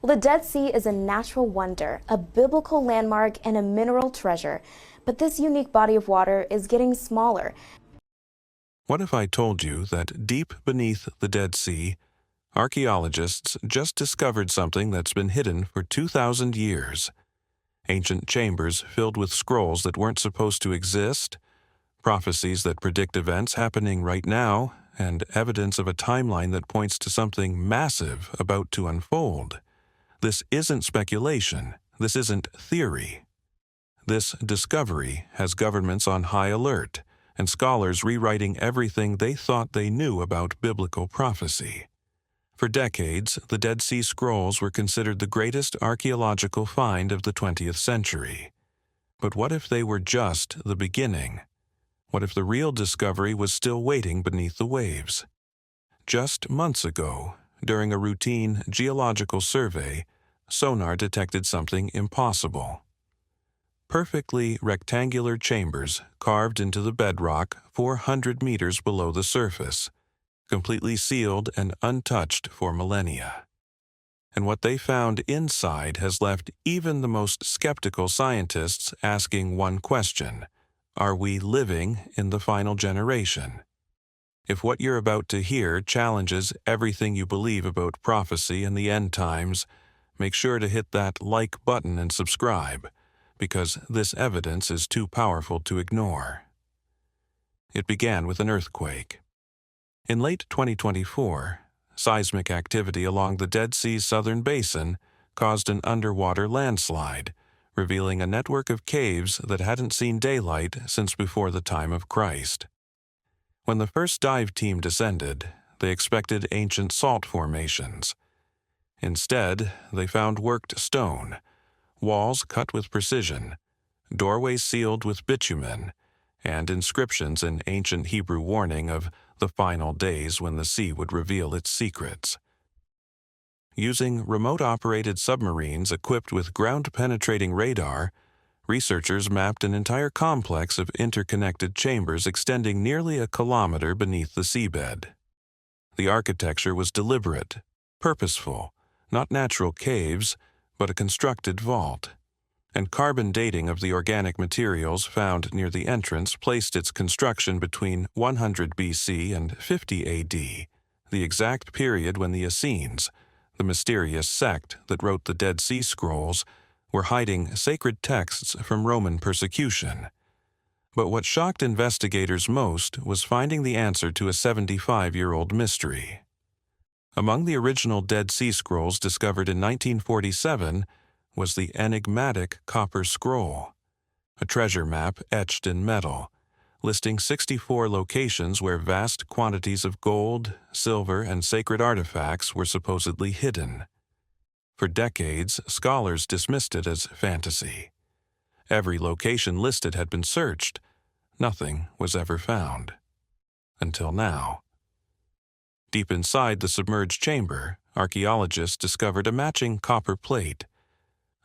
Well, the Dead Sea is a natural wonder, a biblical landmark, and a mineral treasure. But this unique body of water is getting smaller. What if I told you that deep beneath the Dead Sea, archaeologists just discovered something that's been hidden for 2,000 years? Ancient chambers filled with scrolls that weren't supposed to exist, prophecies that predict events happening right now, and evidence of a timeline that points to something massive about to unfold. This isn't speculation. This isn't theory. This discovery has governments on high alert and scholars rewriting everything they thought they knew about biblical prophecy. For decades, the Dead Sea Scrolls were considered the greatest archaeological find of the 20th century. But what if they were just the beginning? What if the real discovery was still waiting beneath the waves? Just months ago, during a routine geological survey, sonar detected something impossible. Perfectly rectangular chambers carved into the bedrock 400 meters below the surface, completely sealed and untouched for millennia. And what they found inside has left even the most skeptical scientists asking one question: are we living in the final generation? If what you're about to hear challenges everything you believe about prophecy and the end times, make sure to hit that like button and subscribe, because this evidence is too powerful to ignore. It began with an earthquake. In late 2024, seismic activity along the Dead Sea's southern basin caused an underwater landslide, revealing a network of caves that hadn't seen daylight since before the time of Christ. When the first dive team descended, they expected ancient salt formations. Instead, they found worked stone, walls cut with precision, doorways sealed with bitumen, and inscriptions in ancient Hebrew warning of the final days when the sea would reveal its secrets. Using remote-operated submarines equipped with ground-penetrating radar, researchers mapped an entire complex of interconnected chambers extending nearly a kilometer beneath the seabed. The architecture was deliberate, purposeful, not natural caves, but a constructed vault, and carbon dating of the organic materials found near the entrance placed its construction between 100 BC and 50 AD, the exact period when the Essenes, the mysterious sect that wrote the Dead Sea Scrolls, were hiding sacred texts from Roman persecution. But what shocked investigators most was finding the answer to a 75-year-old mystery. Among the original Dead Sea Scrolls discovered in 1947 was the enigmatic Copper Scroll, a treasure map etched in metal, listing 64 locations where vast quantities of gold, silver, and sacred artifacts were supposedly hidden. For decades, scholars dismissed it as fantasy. Every location listed had been searched. Nothing was ever found. Until now. Deep inside the submerged chamber, archaeologists discovered a matching copper plate,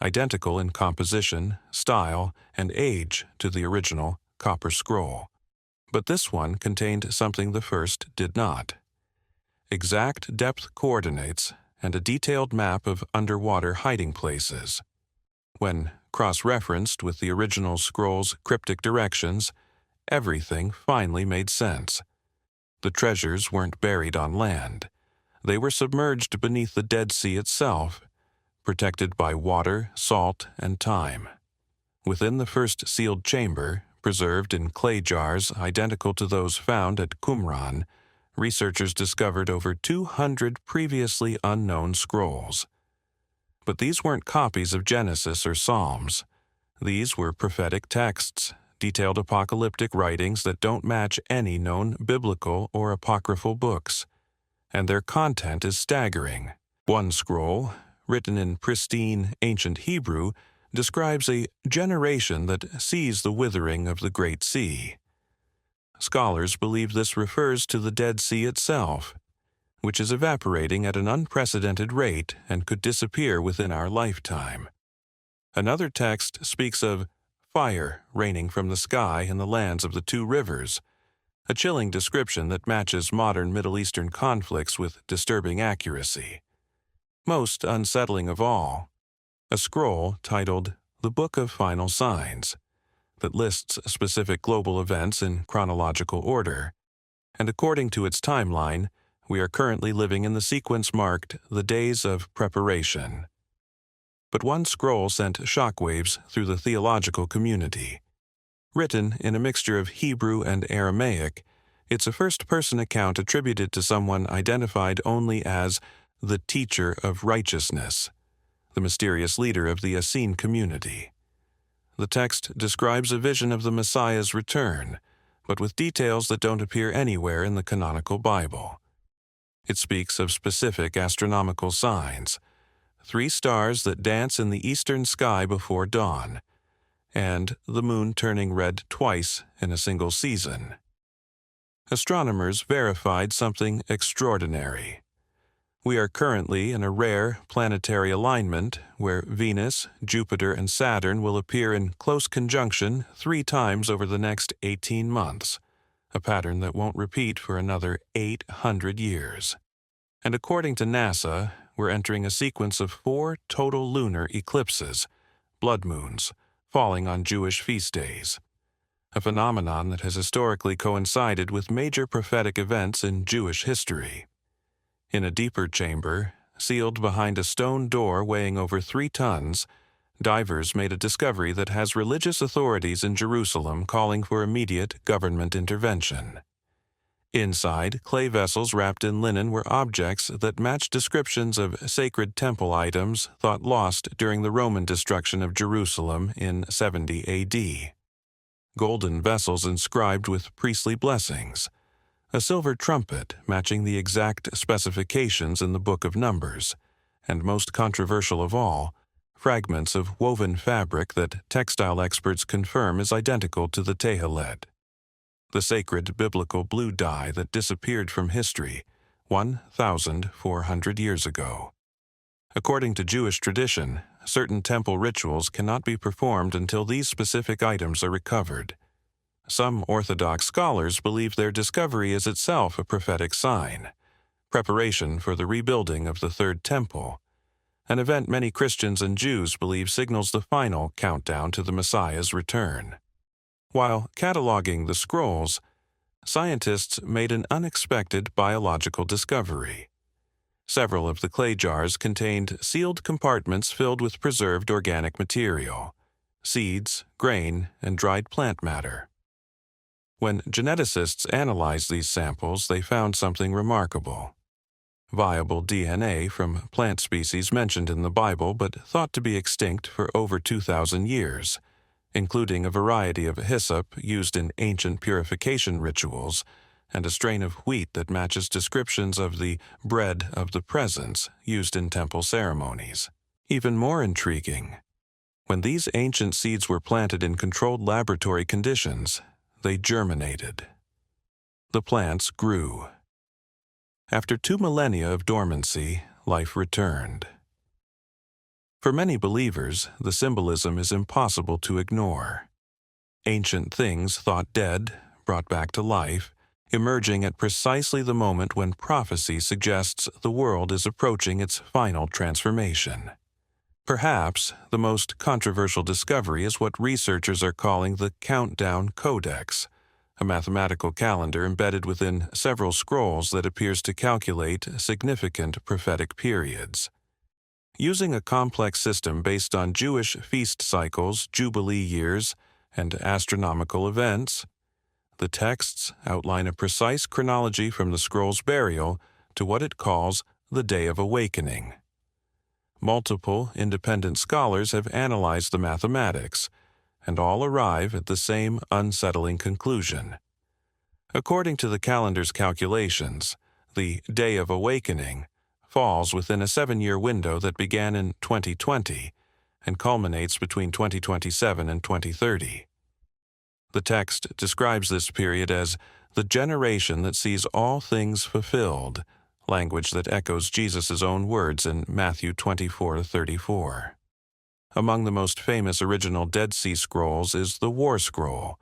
identical in composition, style, and age to the original Copper Scroll. But this one contained something the first did not: exact depth coordinates and a detailed map of underwater hiding places. When cross-referenced with the original scroll's cryptic directions, everything finally made sense. The treasures weren't buried on land. They were submerged beneath the Dead Sea itself, protected by water, salt, and time. Within the first sealed chamber, preserved in clay jars identical to those found at Qumran, researchers discovered over 200 previously unknown scrolls. But these weren't copies of Genesis or Psalms. These were prophetic texts, detailed apocalyptic writings that don't match any known biblical or apocryphal books. And their content is staggering. One scroll, written in pristine ancient Hebrew, describes a generation that sees the withering of the Great Sea. Scholars believe this refers to the Dead Sea itself, which is evaporating at an unprecedented rate and could disappear within our lifetime. Another text speaks of fire raining from the sky in the lands of the two rivers, a chilling description that matches modern Middle Eastern conflicts with disturbing accuracy. Most unsettling of all, a scroll titled The Book of Final Signs that lists specific global events in chronological order, and according to its timeline, we are currently living in the sequence marked the Days of Preparation. But one scroll sent shockwaves through the theological community. Written in a mixture of Hebrew and Aramaic, it's a first-person account attributed to someone identified only as the Teacher of Righteousness, the mysterious leader of the Essene community. The text describes a vision of the Messiah's return, but with details that don't appear anywhere in the canonical Bible. It speaks of specific astronomical signs, 3 stars that dance in the eastern sky before dawn, and the moon turning red twice in a single season. Astronomers verified something extraordinary. We are currently in a rare planetary alignment where Venus, Jupiter, and Saturn will appear in close conjunction 3 times over the next 18 months, a pattern that won't repeat for another 800 years. And according to NASA, we're entering a sequence of 4 total lunar eclipses, blood moons, falling on Jewish feast days, a phenomenon that has historically coincided with major prophetic events in Jewish history. In a deeper chamber, sealed behind a stone door weighing over 3 tons, divers made a discovery that has religious authorities in Jerusalem calling for immediate government intervention. Inside, clay vessels wrapped in linen were objects that matched descriptions of sacred temple items thought lost during the Roman destruction of Jerusalem in 70 AD. Golden vessels inscribed with priestly blessings, a silver trumpet matching the exact specifications in the Book of Numbers, and most controversial of all, fragments of woven fabric that textile experts confirm is identical to the Tehillet, the sacred biblical blue dye that disappeared from history 1,400 years ago. According to Jewish tradition, certain temple rituals cannot be performed until these specific items are recovered. Some Orthodox scholars believe their discovery is itself a prophetic sign, preparation for the rebuilding of the Third Temple, an event many Christians and Jews believe signals the final countdown to the Messiah's return. While cataloging the scrolls, scientists made an unexpected biological discovery. Several of the clay jars contained sealed compartments filled with preserved organic material, seeds, grain, and dried plant matter. When geneticists analyzed these samples, they found something remarkable. Viable DNA from plant species mentioned in the Bible but thought to be extinct for over 2,000 years, including a variety of hyssop used in ancient purification rituals, and a strain of wheat that matches descriptions of the bread of the presence used in temple ceremonies. Even more intriguing, when these ancient seeds were planted in controlled laboratory conditions, they germinated. The plants grew. After 2 millennia of dormancy, life returned. For many believers, the symbolism is impossible to ignore. Ancient things thought dead, brought back to life, emerging at precisely the moment when prophecy suggests the world is approaching its final transformation. Perhaps the most controversial discovery is what researchers are calling the Countdown Codex, a mathematical calendar embedded within several scrolls that appears to calculate significant prophetic periods. Using a complex system based on Jewish feast cycles, jubilee years, and astronomical events, the texts outline a precise chronology from the scroll's burial to what it calls the Day of Awakening. Multiple independent scholars have analyzed the mathematics, and all arrive at the same unsettling conclusion. According to the calendar's calculations, the Day of Awakening falls within a 7-year window that began in 2020 and culminates between 2027 and 2030. The text describes this period as the generation that sees all things fulfilled, language that echoes Jesus' own words in Matthew 24:34. Among the most famous original Dead Sea Scrolls is the War Scroll,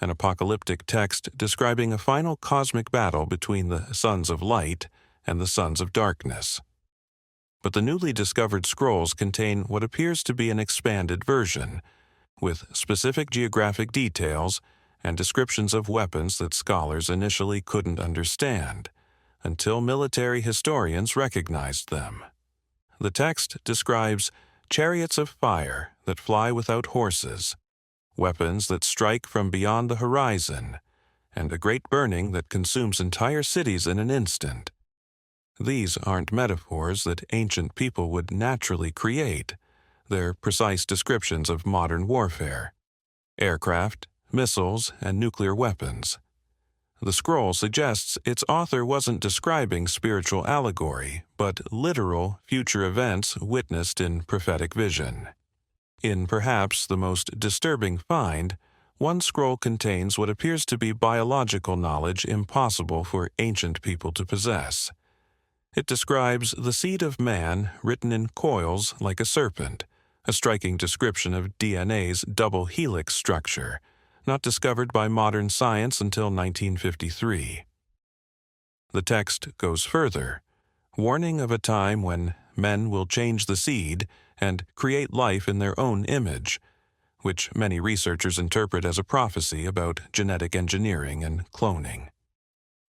an apocalyptic text describing a final cosmic battle between the sons of light and the sons of darkness. but the newly discovered scrolls contain what appears to be an expanded version, with specific geographic details and descriptions of weapons that scholars initially couldn't understand, until military historians recognized them. The text describes chariots of fire that fly without horses, weapons that strike from beyond the horizon, and a great burning that consumes entire cities in an instant. These aren't metaphors that ancient people would naturally create. They're precise descriptions of modern warfare: aircraft, missiles, and nuclear weapons. The scroll suggests its author wasn't describing spiritual allegory, but literal future events witnessed in prophetic vision. In perhaps the most disturbing find, one scroll contains what appears to be biological knowledge impossible for ancient people to possess. It describes the seed of man written in coils like a serpent, a striking description of DNA's double helix structure, not discovered by modern science until 1953. The text goes further, warning of a time when men will change the seed and create life in their own image, which many researchers interpret as a prophecy about genetic engineering and cloning.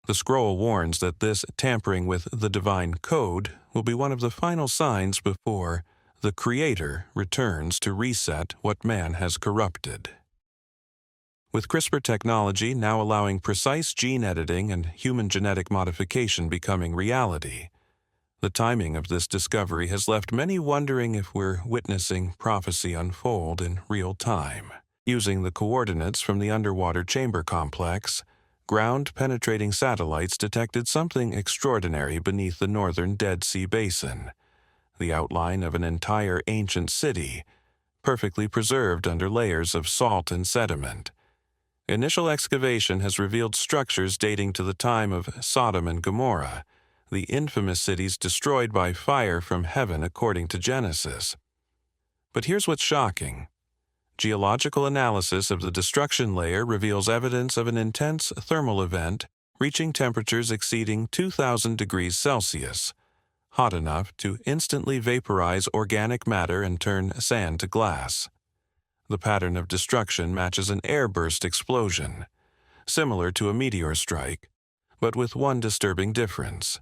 The scroll warns that this tampering with the divine code will be one of the final signs before the Creator returns to reset what man has corrupted. With CRISPR technology now allowing precise gene editing and human genetic modification becoming reality, the timing of this discovery has left many wondering if we're witnessing prophecy unfold in real time. Using the coordinates from the underwater chamber complex, ground-penetrating satellites detected something extraordinary beneath the northern Dead Sea Basin: the outline of an entire ancient city, perfectly preserved under layers of salt and sediment. Initial excavation has revealed structures dating to the time of Sodom and Gomorrah, the infamous cities destroyed by fire from heaven according to Genesis. But here's what's shocking. Geological analysis of the destruction layer reveals evidence of an intense thermal event reaching temperatures exceeding 2,000 degrees Celsius, hot enough to instantly vaporize organic matter and turn sand to glass. The pattern of destruction matches an airburst explosion, similar to a meteor strike, but with one disturbing difference.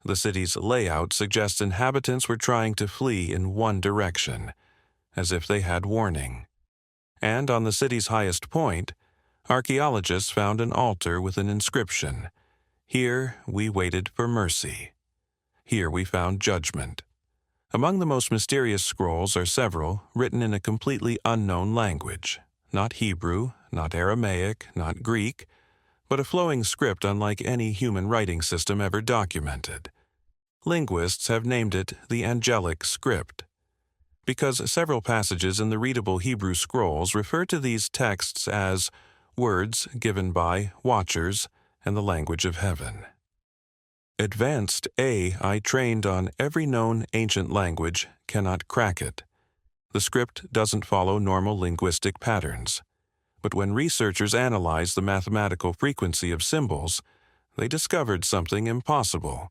The city's layout suggests inhabitants were trying to flee in one direction, as if they had warning. And on the city's highest point, archaeologists found an altar with an inscription: "Here we waited for mercy. Here we found judgment." Among the most mysterious scrolls are several written in a completely unknown language, not Hebrew, not Aramaic, not Greek, but a flowing script unlike any human writing system ever documented. Linguists have named it the angelic script, because several passages in the readable Hebrew scrolls refer to these texts as words given by watchers in the language of heaven. Advanced AI trained on every known ancient language cannot crack it. The script doesn't follow normal linguistic patterns. But when researchers analyzed the mathematical frequency of symbols, they discovered something impossible.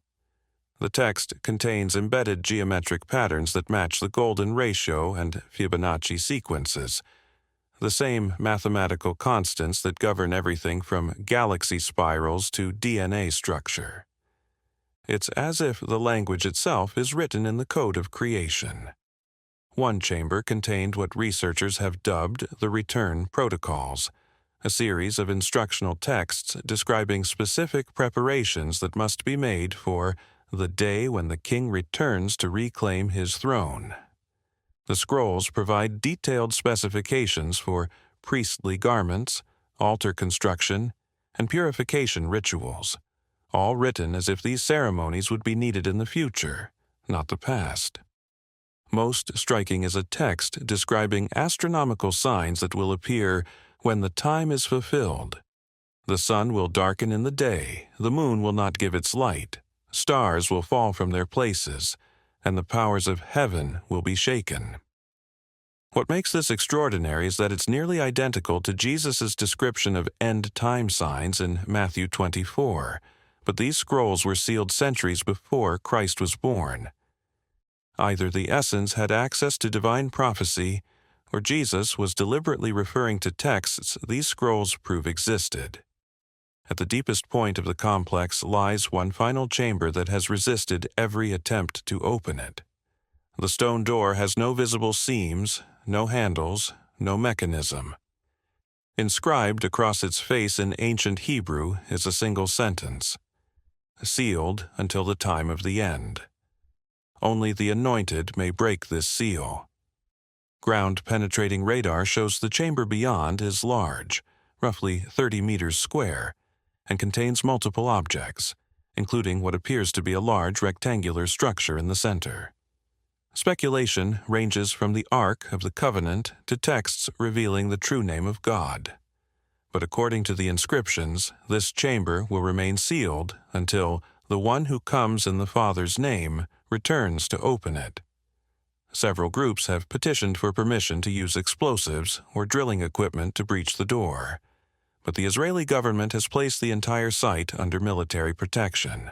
The text contains embedded geometric patterns that match the golden ratio and Fibonacci sequences, the same mathematical constants that govern everything from galaxy spirals to DNA structure. It's as if the language itself is written in the code of creation. One chamber contained what researchers have dubbed the Return Protocols, a series of instructional texts describing specific preparations that must be made for the day when the king returns to reclaim his throne. The scrolls provide detailed specifications for priestly garments, altar construction, and purification rituals, all written as if these ceremonies would be needed in the future, not the past. Most striking is a text describing astronomical signs that will appear when the time is fulfilled. The sun will darken in the day, the moon will not give its light, stars will fall from their places, and the powers of heaven will be shaken. What makes this extraordinary is that it's nearly identical to Jesus' description of end-time signs in Matthew 24, but these scrolls were sealed centuries before Christ was born. Either the essence had access to divine prophecy, or Jesus was deliberately referring to texts these scrolls prove existed. At the deepest point of the complex lies one final chamber that has resisted every attempt to open it. The stone door has no visible seams, no handles, no mechanism. Inscribed across its face in ancient Hebrew is a single sentence: "Sealed until the time of the end." Only the anointed may break this seal. Ground-penetrating radar shows the chamber beyond is large, roughly 30 meters square, and contains multiple objects, including what appears to be a large rectangular structure in the center. Speculation ranges from the Ark of the Covenant to texts revealing the true name of God. But according to the inscriptions, this chamber will remain sealed until the one who comes in the Father's name returns to open it. Several groups have petitioned for permission to use explosives or drilling equipment to breach the door, but the Israeli government has placed the entire site under military protection.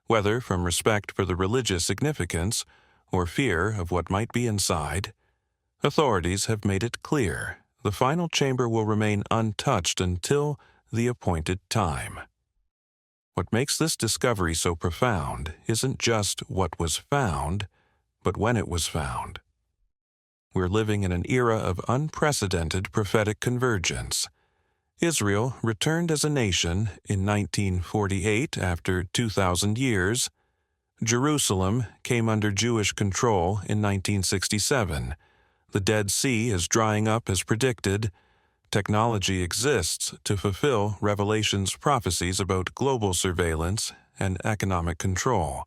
Whether from respect for the religious significance or fear of what might be inside, authorities have made it clear the final chamber will remain untouched until the appointed time. What makes this discovery so profound isn't just what was found, but when it was found. We're living in an era of unprecedented prophetic convergence. Israel returned as a nation in 1948 after 2,000 years. Jerusalem came under Jewish control in 1967. The Dead Sea is drying up as predicted. Technology exists to fulfill Revelation's prophecies about global surveillance and economic control.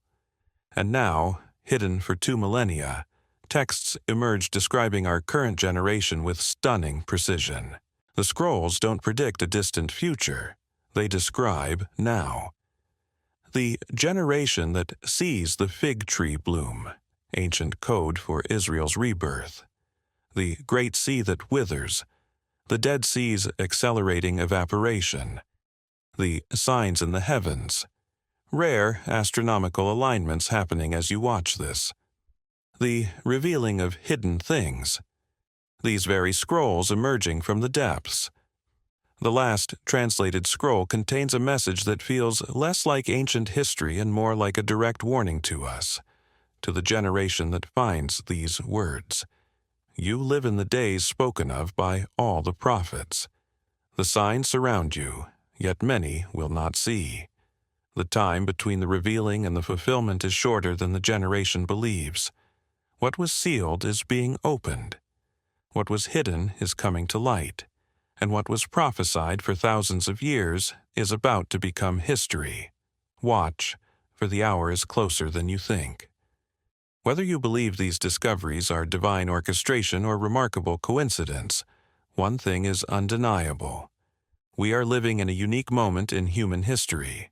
And now, hidden for 2 millennia, texts emerge describing our current generation with stunning precision. The scrolls don't predict a distant future. They describe now. The generation that sees the fig tree bloom, ancient code for Israel's rebirth. The Great Sea that withers, the Dead Sea's accelerating evaporation. The signs in the heavens, rare astronomical alignments happening as you watch this. The revealing of hidden things. These very scrolls emerging from the depths. The last translated scroll contains a message that feels less like ancient history and more like a direct warning to us, to the generation that finds these words. You live in the days spoken of by all the prophets. The signs surround you, yet many will not see. The time between the revealing and the fulfillment is shorter than the generation believes. What was sealed is being opened. What was hidden is coming to light. And what was prophesied for thousands of years is about to become history. Watch, for the hour is closer than you think. Whether you believe these discoveries are divine orchestration or remarkable coincidence, one thing is undeniable. We are living in a unique moment in human history.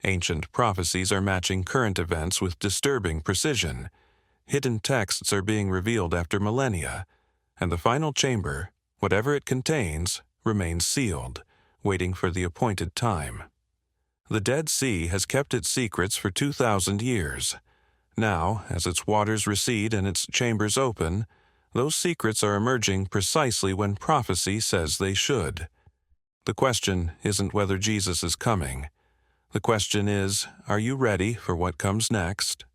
Ancient prophecies are matching current events with disturbing precision. Hidden texts are being revealed after millennia, and the final chamber, whatever it contains, remains sealed, waiting for the appointed time. The Dead Sea has kept its secrets for 2,000 years. Now, as its waters recede and its chambers open, those secrets are emerging precisely when prophecy says they should. The question isn't whether Jesus is coming. The question is, are you ready for what comes next?